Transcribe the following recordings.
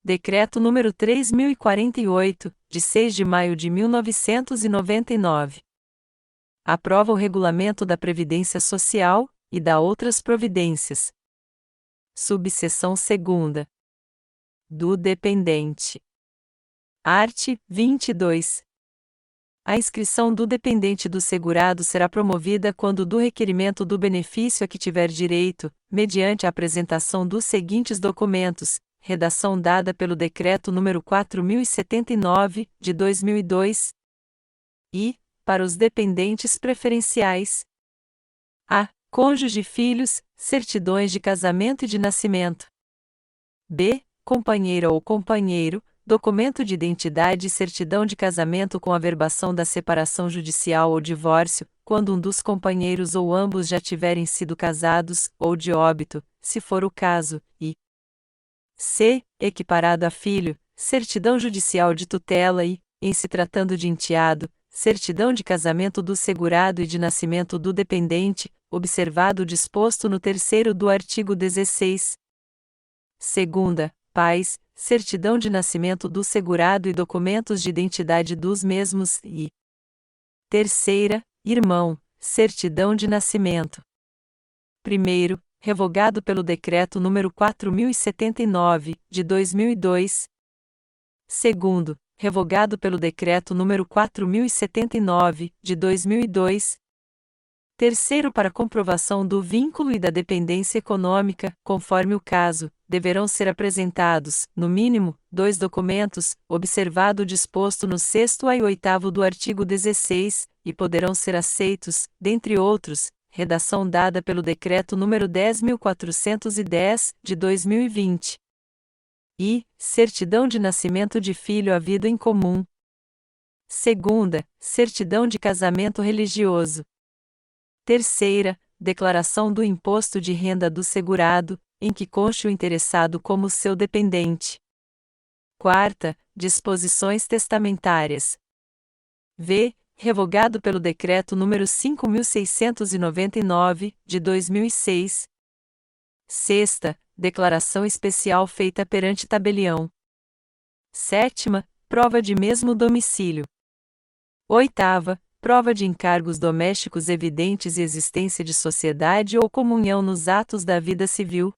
Decreto número 3048, de 6 de maio de 1999. Aprova o Regulamento da Previdência Social, e da outras providências. Subseção 2ª. Do dependente. Art. 22. A inscrição do dependente do segurado será promovida quando do requerimento do benefício a que tiver direito, mediante a apresentação dos seguintes documentos: redação dada pelo Decreto nº 4079, de 2002, e, para os dependentes preferenciais: a. Cônjuge e filhos, certidões de casamento e de nascimento. b. Companheira ou companheiro, documento de identidade e certidão de casamento com averbação da separação judicial ou divórcio, quando um dos companheiros ou ambos já tiverem sido casados, ou de óbito, se for o caso, e c. Equiparado a filho, certidão judicial de tutela e, em se tratando de enteado, certidão de casamento do segurado e de nascimento do dependente, observado o disposto no terceiro do artigo 16. Segunda, pais, certidão de nascimento do segurado e documentos de identidade dos mesmos e terceira, irmão, certidão de nascimento. Primeiro, revogado pelo Decreto nº 4079, de 2002. Segundo, revogado pelo Decreto nº 4079, de 2002. Terceiro, para comprovação do vínculo e da dependência econômica, conforme o caso, deverão ser apresentados, no mínimo, 2 documentos, observado o disposto no 6º e 8º do artigo 16, e poderão ser aceitos, dentre outros, redação dada pelo Decreto nº 10.410, de 2020. E, certidão de nascimento de filho havido em comum. Segunda, certidão de casamento religioso. Terceira, declaração do imposto de renda do segurado, em que conste o interessado como seu dependente. Quarta, disposições testamentárias. V. Revogado pelo Decreto nº 5.699, de 2006. Sexta, declaração especial feita perante tabelião. Sétima, prova de mesmo domicílio. Oitava, prova de encargos domésticos evidentes e existência de sociedade ou comunhão nos atos da vida civil.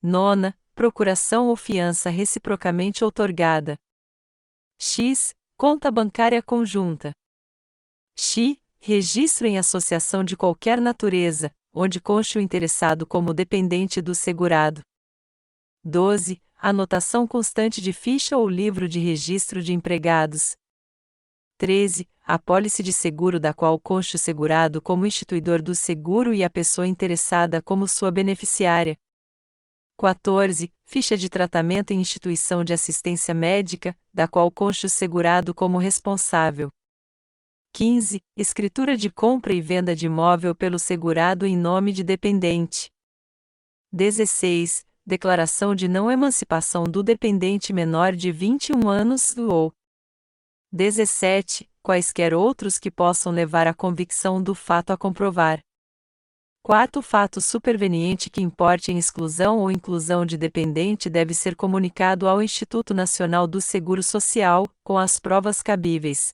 Nona, procuração ou fiança reciprocamente outorgada. X. Conta bancária conjunta. X. Registro em associação de qualquer natureza, onde conste o interessado como dependente do segurado. 12. Anotação constante de ficha ou livro de registro de empregados. 13. Apólice de seguro da qual conste o segurado como instituidor do seguro e a pessoa interessada como sua beneficiária. 14. Ficha de tratamento em instituição de assistência médica, da qual conste o segurado como responsável. 15. Escritura de compra e venda de imóvel pelo segurado em nome de dependente. 16. Declaração de não emancipação do dependente menor de 21 anos ou 17. Quaisquer outros que possam levar à convicção do fato a comprovar. Quarto fato superveniente que importe em exclusão ou inclusão de dependente deve ser comunicado ao Instituto Nacional do Seguro Social, com as provas cabíveis.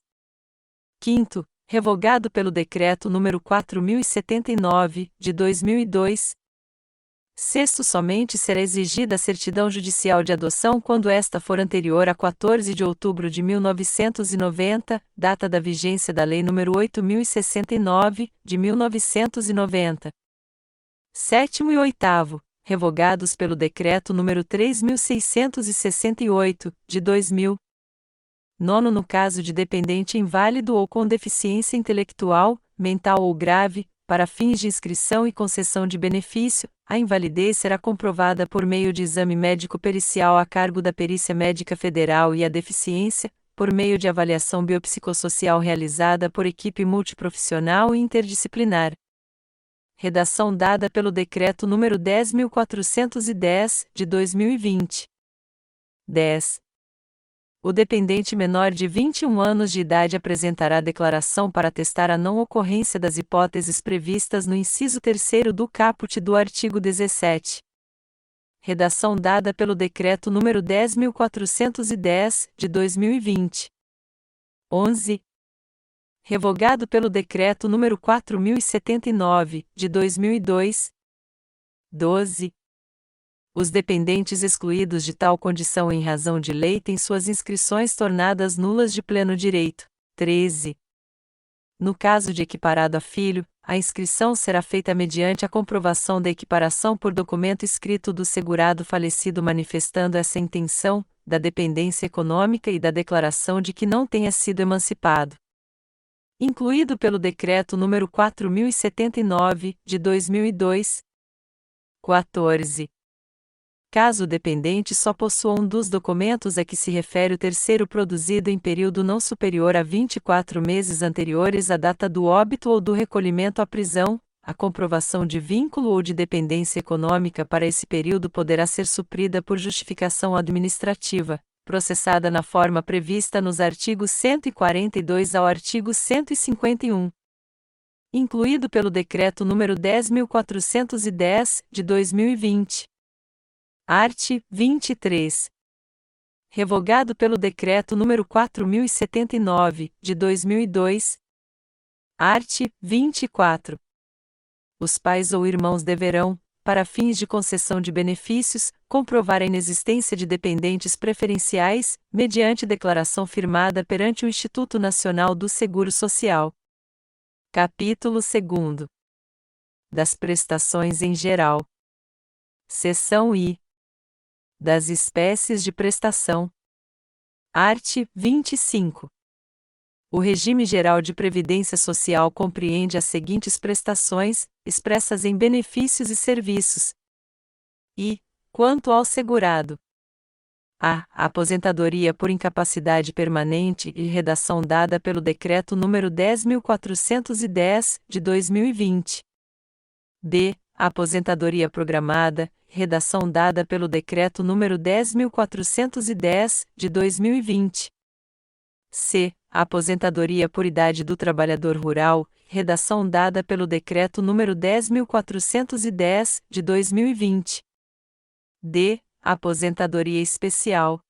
Quinto, revogado pelo Decreto nº 4079, de 2002. Sexto, somente será exigida a certidão judicial de adoção quando esta for anterior a 14 de outubro de 1990, data da vigência da Lei nº 8069, de 1990. Sétimo e oitavo, revogados pelo Decreto nº 3668, de 2000. Nono, no caso de dependente inválido ou com deficiência intelectual, mental ou grave, para fins de inscrição e concessão de benefício, a invalidez será comprovada por meio de exame médico-pericial a cargo da Perícia Médica Federal e a deficiência, por meio de avaliação biopsicossocial realizada por equipe multiprofissional e interdisciplinar. Redação dada pelo Decreto nº 10.410, de 2020. 10. O dependente menor de 21 anos de idade apresentará declaração para atestar a não ocorrência das hipóteses previstas no inciso 3º do caput do artigo 17. Redação dada pelo Decreto nº 10.410, de 2020. 11. Revogado pelo Decreto nº 4.079, de 2002. 12. Os dependentes excluídos de tal condição em razão de lei têm suas inscrições tornadas nulas de pleno direito. 13. No caso de equiparado a filho, a inscrição será feita mediante a comprovação da equiparação por documento escrito do segurado falecido manifestando essa intenção, da dependência econômica e da declaração de que não tenha sido emancipado. Incluído pelo Decreto nº 4.079, de 2002. 14. Caso o dependente só possua um dos documentos a que se refere o terceiro produzido em período não superior a 24 meses anteriores à data do óbito ou do recolhimento à prisão, a comprovação de vínculo ou de dependência econômica para esse período poderá ser suprida por justificação administrativa, processada na forma prevista nos artigos 142 ao artigo 151. Incluído pelo Decreto nº 10.410, de 2020. Art. 23. Revogado pelo Decreto nº 4.079, de 2002. Art. 24. Os pais ou irmãos deverão, para fins de concessão de benefícios, comprovar a inexistência de dependentes preferenciais, mediante declaração firmada perante o Instituto Nacional do Seguro Social. Capítulo 2. Das prestações em geral. Seção I. Das espécies de prestação. Art. 25. O regime geral de previdência social compreende as seguintes prestações, expressas em benefícios e serviços. E, quanto ao segurado: a. Aposentadoria por incapacidade permanente e redação dada pelo Decreto nº 10.410, de 2020. b. Aposentadoria programada, redação dada pelo Decreto nº 10.410, de 2020. c. Aposentadoria por idade do trabalhador rural, redação dada pelo Decreto nº 10.410, de 2020. d. Aposentadoria especial.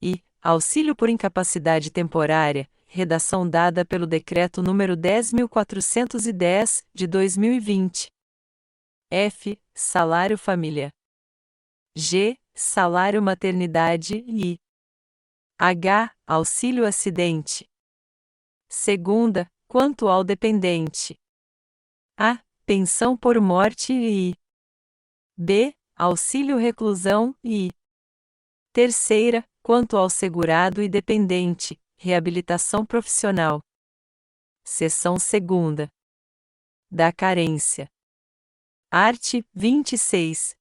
e. Auxílio por incapacidade temporária, redação dada pelo Decreto nº 10.410, de 2020. f. Salário família. g. Salário maternidade e h. Auxílio acidente. Segunda, quanto ao dependente: a. Pensão por morte e b. Auxílio reclusão e terceira, quanto ao segurado e dependente, reabilitação profissional. Seção 2. Da carência. Art. 26.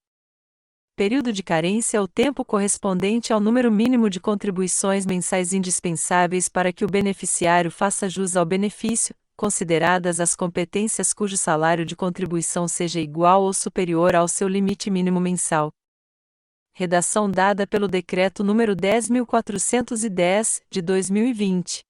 Período de carência é o tempo correspondente ao número mínimo de contribuições mensais indispensáveis para que o beneficiário faça jus ao benefício, consideradas as competências cujo salário de contribuição seja igual ou superior ao seu limite mínimo mensal. Redação dada pelo Decreto nº 10.410, de 2020.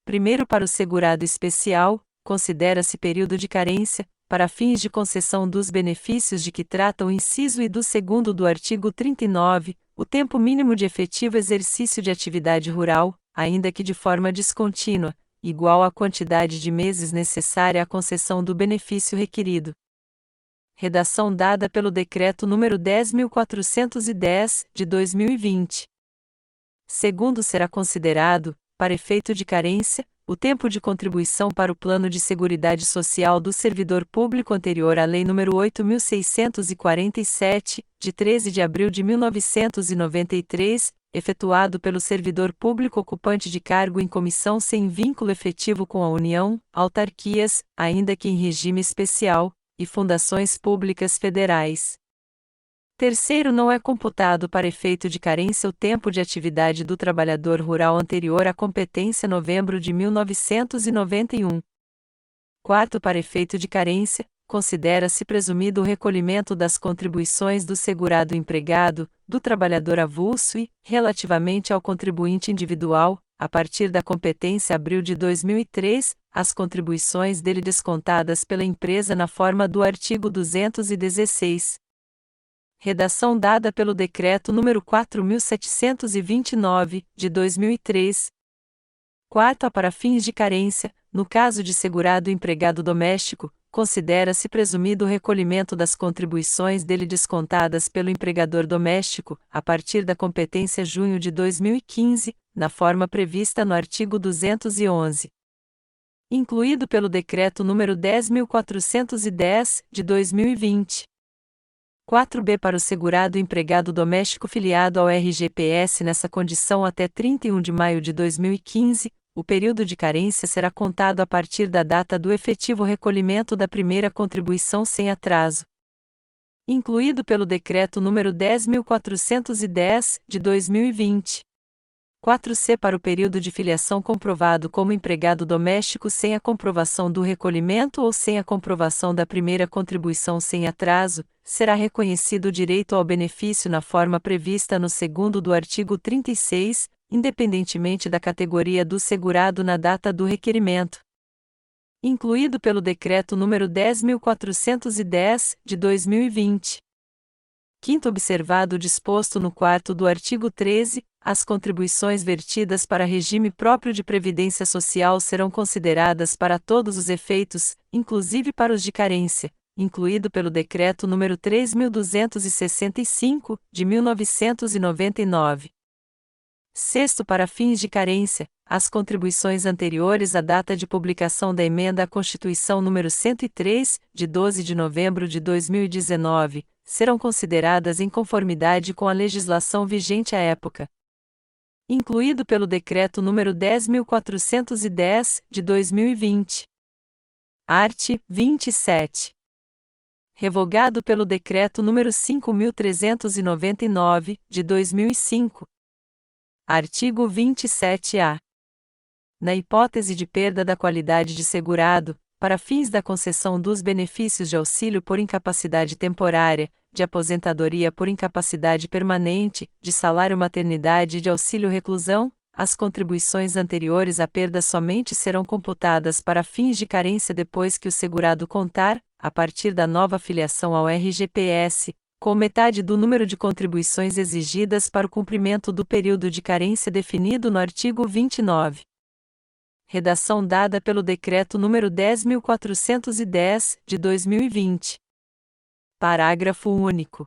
Primeiro, para o segurado especial, considera-se período de carência, para fins de concessão dos benefícios de que trata o inciso I do 2º do artigo 39, o tempo mínimo de efetivo exercício de atividade rural, ainda que de forma descontínua, igual à quantidade de meses necessária à concessão do benefício requerido. Redação dada pelo Decreto nº 10.410, de 2020. Segundo, será considerado, para efeito de carência, o tempo de contribuição para o Plano de Seguridade Social do servidor público anterior à Lei nº 8.647, de 13 de abril de 1993, efetuado pelo servidor público ocupante de cargo em comissão sem vínculo efetivo com a União, autarquias, ainda que em regime especial, e fundações públicas federais. Terceiro, não é computado para efeito de carência o tempo de atividade do trabalhador rural anterior à competência novembro de 1991. Quarto, para efeito de carência, considera-se presumido o recolhimento das contribuições do segurado empregado, do trabalhador avulso e, relativamente ao contribuinte individual, a partir da competência abril de 2003, as contribuições dele descontadas pela empresa na forma do artigo 216. Redação dada pelo Decreto nº 4.729, de 2003. Quarta, para fins de carência, no caso de segurado empregado doméstico, considera-se presumido o recolhimento das contribuições dele descontadas pelo empregador doméstico, a partir da competência junho de 2015, na forma prevista no artigo 211. Incluído pelo Decreto nº 10.410, de 2020. 4b, para o segurado empregado doméstico filiado ao RGPS nessa condição até 31 de maio de 2015, o período de carência será contado a partir da data do efetivo recolhimento da primeira contribuição sem atraso. Incluído pelo Decreto nº 10.410, de 2020. 4c, para o período de filiação comprovado como empregado doméstico sem a comprovação do recolhimento ou sem a comprovação da primeira contribuição sem atraso, será reconhecido o direito ao benefício na forma prevista no segundo do artigo 36, independentemente da categoria do segurado na data do requerimento. Incluído pelo Decreto nº 10.410, de 2020. Quinto, observado o disposto no quarto do artigo 13, as contribuições vertidas para regime próprio de previdência social serão consideradas para todos os efeitos, inclusive para os de carência, incluído pelo Decreto nº 3.265, de 1999. Sexto, para fins de carência, as contribuições anteriores à data de publicação da Emenda à Constituição nº 103, de 12 de novembro de 2019, serão consideradas em conformidade com a legislação vigente à época. Incluído pelo Decreto nº 10.410, de 2020. Art. 27. Revogado pelo Decreto nº 5.399, de 2005. Artigo 27-A. Na hipótese de perda da qualidade de segurado, para fins da concessão dos benefícios de auxílio por incapacidade temporária, de aposentadoria por incapacidade permanente, de salário maternidade e de auxílio reclusão, as contribuições anteriores à perda somente serão computadas para fins de carência depois que o segurado contar, a partir da nova filiação ao RGPS, com metade do número de contribuições exigidas para o cumprimento do período de carência definido no artigo 29. Redação dada pelo Decreto nº 10.410, de 2020. Parágrafo único.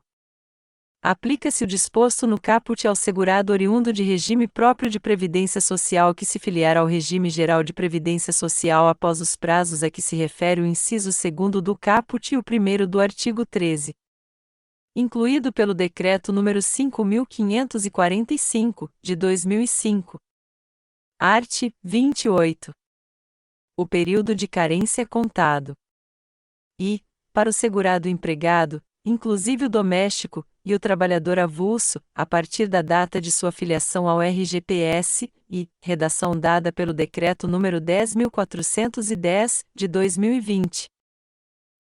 Aplica-se o disposto no caput ao segurado oriundo de regime próprio de previdência social que se filiar ao regime geral de previdência social após os prazos a que se refere o inciso 2º do caput e o 1º do artigo 13. Incluído pelo Decreto nº 5.545, de 2005. Art. 28. O período de carência é contado. E, para o segurado empregado, inclusive o doméstico, e o trabalhador avulso, a partir da data de sua filiação ao RGPS, e, redação dada pelo Decreto nº 10.410, de 2020.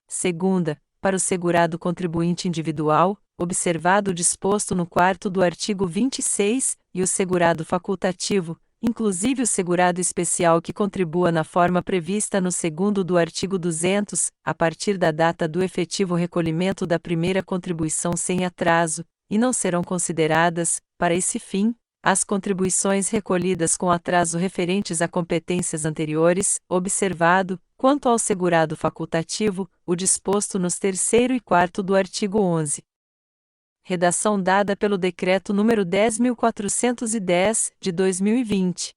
Segunda, para o segurado contribuinte individual, observado o disposto no quarto do artigo 26, e o segurado facultativo, inclusive o segurado especial que contribua na forma prevista no segundo do artigo 200, a partir da data do efetivo recolhimento da primeira contribuição sem atraso, e não serão consideradas, para esse fim, as contribuições recolhidas com atraso referentes a competências anteriores, observado, quanto ao segurado facultativo, o disposto nos 3º e 4º do artigo 11. Redação dada pelo Decreto nº 10.410, de 2020.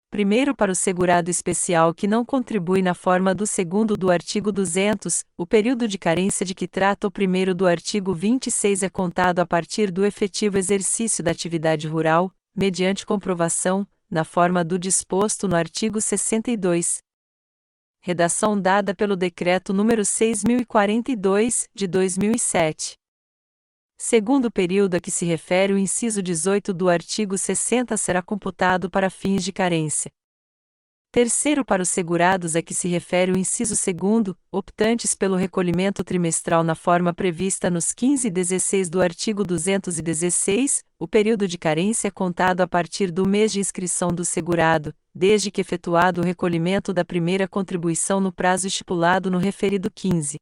Primeiro, para o segurado especial que não contribui na forma do segundo do artigo 200, o período de carência de que trata o 1º do artigo 26 é contado a partir do efetivo exercício da atividade rural, mediante comprovação, na forma do disposto no artigo 62. Redação dada pelo Decreto nº 6.042, de 2007. Segundo período a que se refere o inciso 18 do artigo 60 será computado para fins de carência. Terceiro, para os segurados a que se refere o inciso 2º, optantes pelo recolhimento trimestral na forma prevista nos 15 e 16 do artigo 216, o período de carência é contado a partir do mês de inscrição do segurado, desde que efetuado o recolhimento da primeira contribuição no prazo estipulado no referido 15.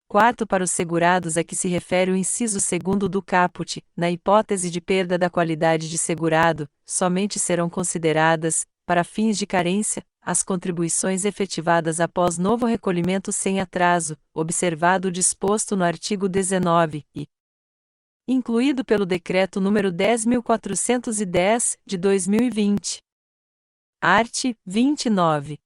Quarto, para os segurados a que se refere o inciso 2º do caput, na hipótese de perda da qualidade de segurado, somente serão consideradas, para fins de carência, as contribuições efetivadas após novo recolhimento sem atraso, observado o disposto no artigo 19, e incluído pelo Decreto nº 10.410, de 2020. Art. 29.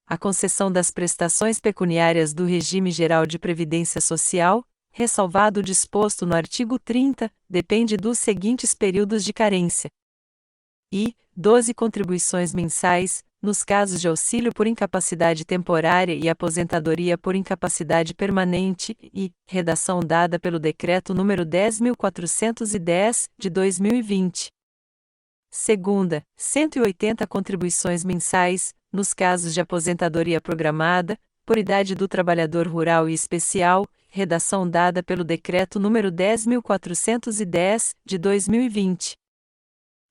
A concessão das prestações pecuniárias do regime geral de previdência social, ressalvado o disposto no artigo 30, depende dos seguintes períodos de carência: e 12 contribuições mensais, nos casos de auxílio por incapacidade temporária e aposentadoria por incapacidade permanente, e redação dada pelo Decreto nº 10.410, de 2020. Segunda, 180 contribuições mensais, nos casos de aposentadoria programada, por idade do trabalhador rural e especial, redação dada pelo Decreto nº 10.410, de 2020.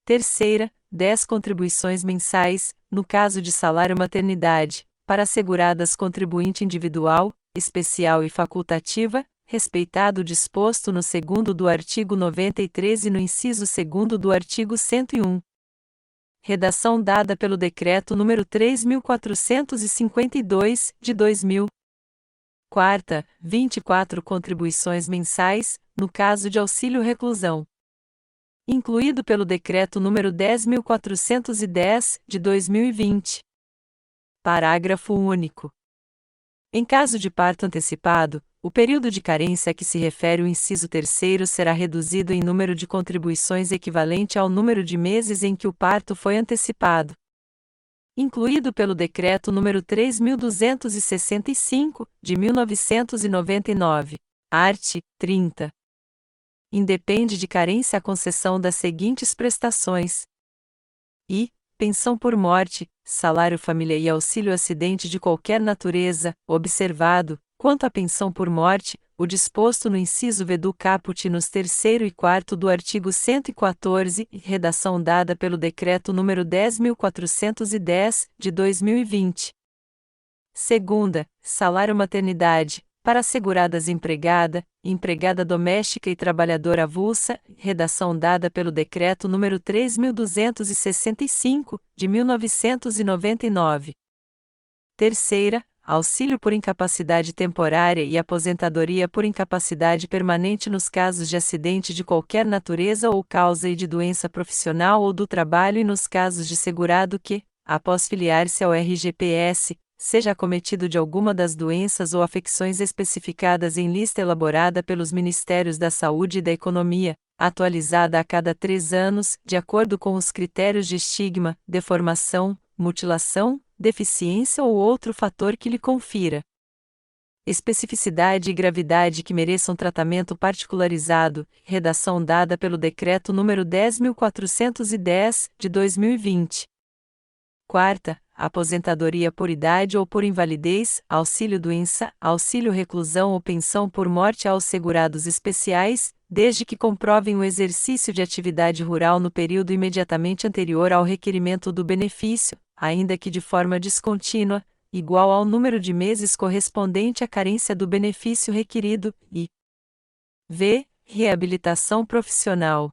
Terceira, 10 contribuições mensais, no caso de salário maternidade, para seguradas contribuinte individual, especial e facultativa, respeitado o disposto no 2º do artigo 93 e no inciso 2º do artigo 101. Redação dada pelo Decreto nº 3.452, de 2000. Quarta, 24 contribuições mensais, no caso de auxílio reclusão. Incluído pelo Decreto nº 10.410, de 2020. Parágrafo único. Em caso de parto antecipado, o período de carência a que se refere o inciso 3º será reduzido em número de contribuições equivalente ao número de meses em que o parto foi antecipado. Incluído pelo Decreto nº 3.265, de 1999. Art. 30. Independe de carência a concessão das seguintes prestações: e pensão por morte, salário família e auxílio acidente de qualquer natureza, observado, quanto à pensão por morte, o disposto no inciso V do caput nos 3º e 4º do artigo 114, redação dada pelo Decreto nº 10.410, de 2020. Segunda, salário maternidade, para asseguradas empregada, empregada doméstica e trabalhadora avulsa, redação dada pelo Decreto nº 3.265, de 1999. Terceira, auxílio por incapacidade temporária e aposentadoria por incapacidade permanente nos casos de acidente de qualquer natureza ou causa e de doença profissional ou do trabalho e nos casos de segurado que, após filiar-se ao RGPS, seja acometido de alguma das doenças ou afecções especificadas em lista elaborada pelos Ministérios da Saúde e da Economia, atualizada a cada 3 anos, de acordo com os critérios de estigma, deformação, mutilação, deficiência ou outro fator que lhe confira especificidade e gravidade que mereçam tratamento particularizado, redação dada pelo Decreto nº 10.410, de 2020. Quarta, aposentadoria por idade ou por invalidez, auxílio-doença, auxílio-reclusão ou pensão por morte aos segurados especiais, desde que comprovem o exercício de atividade rural no período imediatamente anterior ao requerimento do benefício, ainda que de forma descontínua, igual ao número de meses correspondente à carência do benefício requerido, e v. Reabilitação profissional.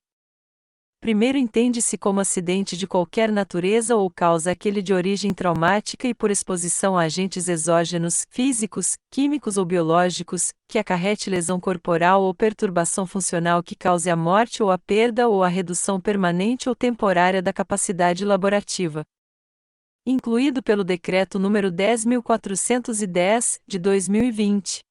Primeiro, entende-se como acidente de qualquer natureza ou causa aquele de origem traumática e por exposição a agentes exógenos, físicos, químicos ou biológicos, que acarrete lesão corporal ou perturbação funcional que cause a morte ou a perda ou a redução permanente ou temporária da capacidade laborativa. Incluído pelo Decreto nº 10.410, de 2020.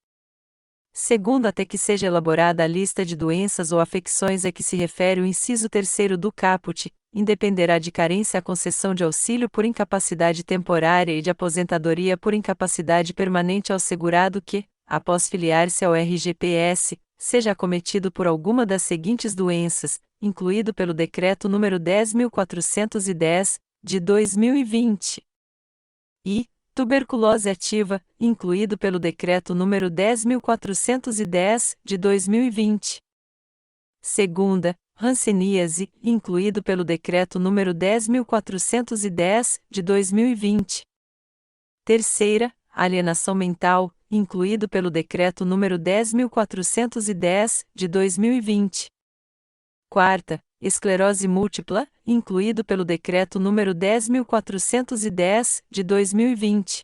Segundo, até que seja elaborada a lista de doenças ou afecções a que se refere o inciso 3º do caput, independerá de carência a concessão de auxílio por incapacidade temporária e de aposentadoria por incapacidade permanente ao segurado que, após filiar-se ao RGPS, seja acometido por alguma das seguintes doenças, incluído pelo Decreto nº 10.410, de 2020. E tuberculose ativa, incluído pelo Decreto nº 10.410, de 2020. Segunda, hanseníase, incluído pelo Decreto nº 10.410, de 2020. Terceira, alienação mental, incluído pelo Decreto nº 10.410, de 2020. Quarta, esclerose múltipla, incluído pelo Decreto nº 10.410, de 2020.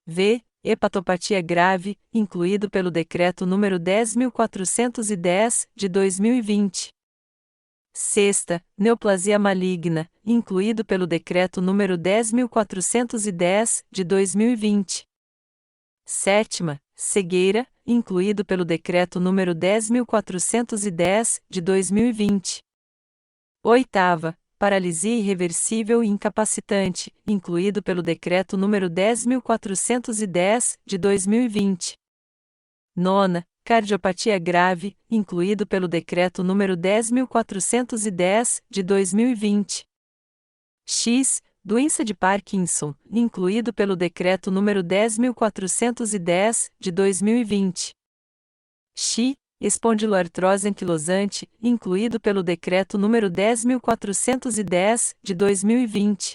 V. Hepatopatia grave, incluído pelo Decreto nº 10.410, de 2020. Sexta, neoplasia maligna, incluído pelo Decreto nº 10.410, de 2020. Sétima, cegueira, incluído pelo Decreto nº 10.410, de 2020. Oitava, paralisia irreversível e incapacitante, incluído pelo Decreto nº 10.410, de 2020. Nona, cardiopatia grave, incluído pelo Decreto nº 10.410, de 2020. X, doença de Parkinson, incluído pelo Decreto nº 10.410, de 2020. X, espondiloartrose anquilosante, incluído pelo Decreto nº 10.410, de 2020.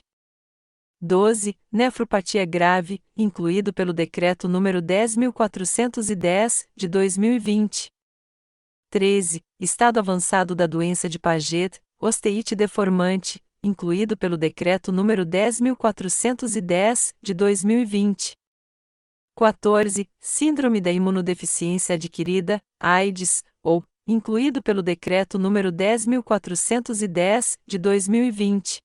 12. Nefropatia grave, incluído pelo Decreto nº 10.410, de 2020. 13. Estado avançado da doença de Paget, osteite deformante, incluído pelo Decreto nº 10.410, de 2020. 14. Síndrome da imunodeficiência adquirida, AIDS, ou, incluído pelo Decreto nº 10.410, de 2020.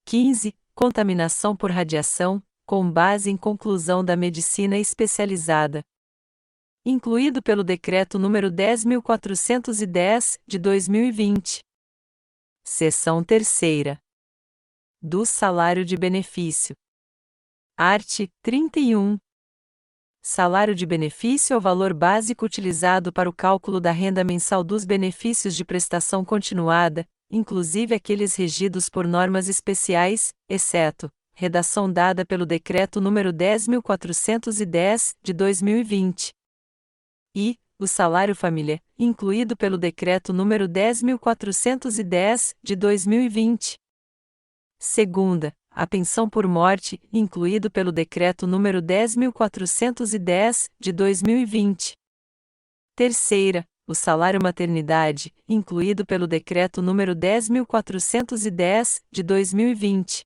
15. Contaminação por radiação, com base em conclusão da medicina especializada. Incluído pelo Decreto nº 10.410, de 2020. Seção 3ª. Do salário de benefício. Art. 31. Salário de benefício é o valor básico utilizado para o cálculo da renda mensal dos benefícios de prestação continuada, inclusive aqueles regidos por normas especiais, exceto redação dada pelo Decreto nº 10.410, de 2020. E o salário família, incluído pelo Decreto nº 10.410, de 2020. Segunda, a pensão por morte, incluído pelo Decreto nº 10.410, de 2020. Terceira, o salário maternidade, incluído pelo Decreto nº 10.410, de 2020.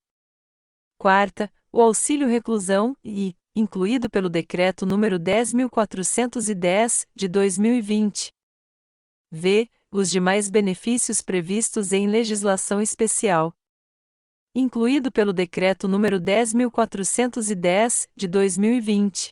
Quarta, o auxílio reclusão e, incluído pelo Decreto nº 10.410, de 2020. V. Os demais benefícios previstos em legislação especial. Incluído pelo Decreto nº 10.410, de 2020.